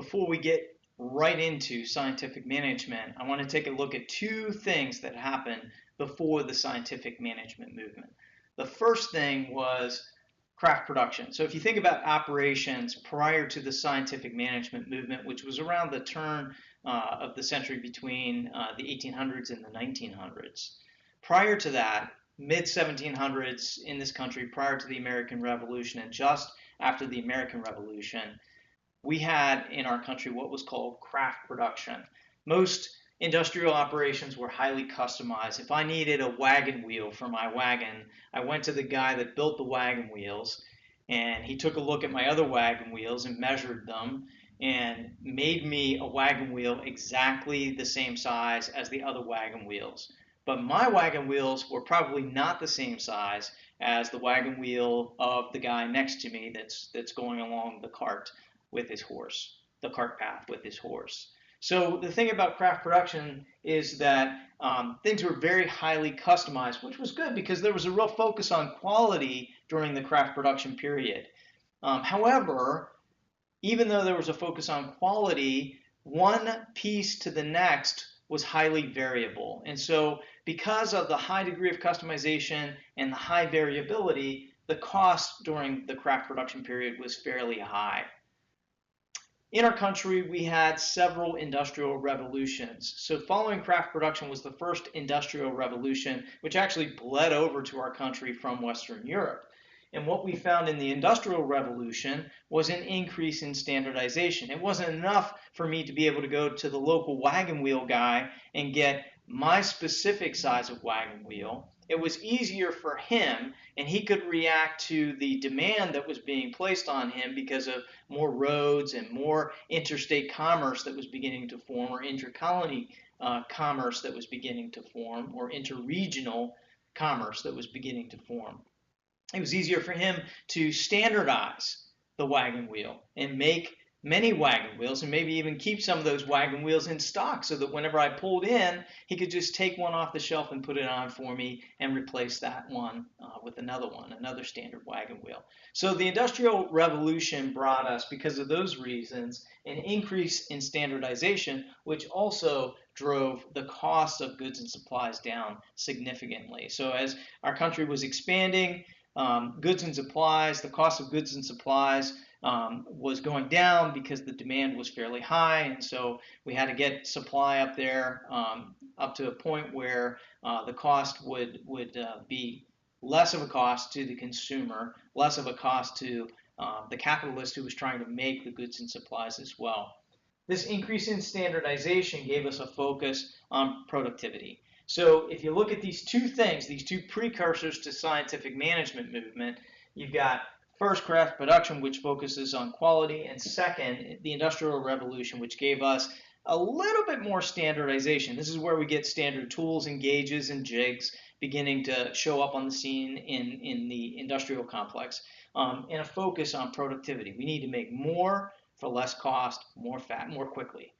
before we get right into scientific management, I want to take a look at two things that happened before the scientific management movement. The first thing was craft production. So if you think about operations prior to the scientific management movement, which was around the turn of the century between the 1800s and the 1900s, prior to that, mid 1700s in this country, prior to the American Revolution and just after the American Revolution, we had in our country what was called craft production. Most industrial operations were highly customized. If I needed a wagon wheel for my wagon, I went to the guy that built the wagon wheels, and he took a look at my other wagon wheels and measured them and made me a wagon wheel exactly the same size as the other wagon wheels. But my wagon wheels were probably not the same size as the wagon wheel of the guy next to me that's going along the cart with his horse, the cart path with his horse. So the thing about craft production is that things were very highly customized, which was good because there was a real focus on quality during the craft production period. However, even though there was a focus on quality, one piece to the next was highly variable. And so because of the high degree of customization and the high variability, the cost during the craft production period was fairly high. In our country, we had several industrial revolutions. So following craft production was the first industrial revolution, which actually bled over to our country from Western Europe. And what we found in the Industrial Revolution was an increase in standardization. It wasn't enough for me to be able to go to the local wagon wheel guy and get my specific size of wagon wheel. It was easier for him, and he could react to the demand that was being placed on him because of more roads and more interstate commerce that was beginning to form, or intercolony commerce that was beginning to form, or interregional commerce that was beginning to form. It was easier for him to standardize the wagon wheel and make many wagon wheels and maybe even keep some of those wagon wheels in stock so that whenever I pulled in, he could just take one off the shelf and put it on for me and replace that one with another one, another standard wagon wheel. So the Industrial Revolution brought us, because of those reasons, an increase in standardization, which also drove the cost of goods and supplies down significantly. So as our country was expanding, goods and supplies, the cost of goods and supplies was going down because the demand was fairly high, and so we had to get supply up there up to a point where the cost would be less of a cost to the consumer, less of a cost to the capitalist who was trying to make the goods and supplies as well. This increase in standardization gave us a focus on productivity. So if you look at these two things, these two precursors to scientific management movement, you've got first, craft production, which focuses on quality, and second, the Industrial Revolution, which gave us a little bit more standardization. This is where we get standard tools and gauges and jigs beginning to show up on the scene in the industrial complex, and a focus on productivity. We need to make more for less cost, more fat, more quickly.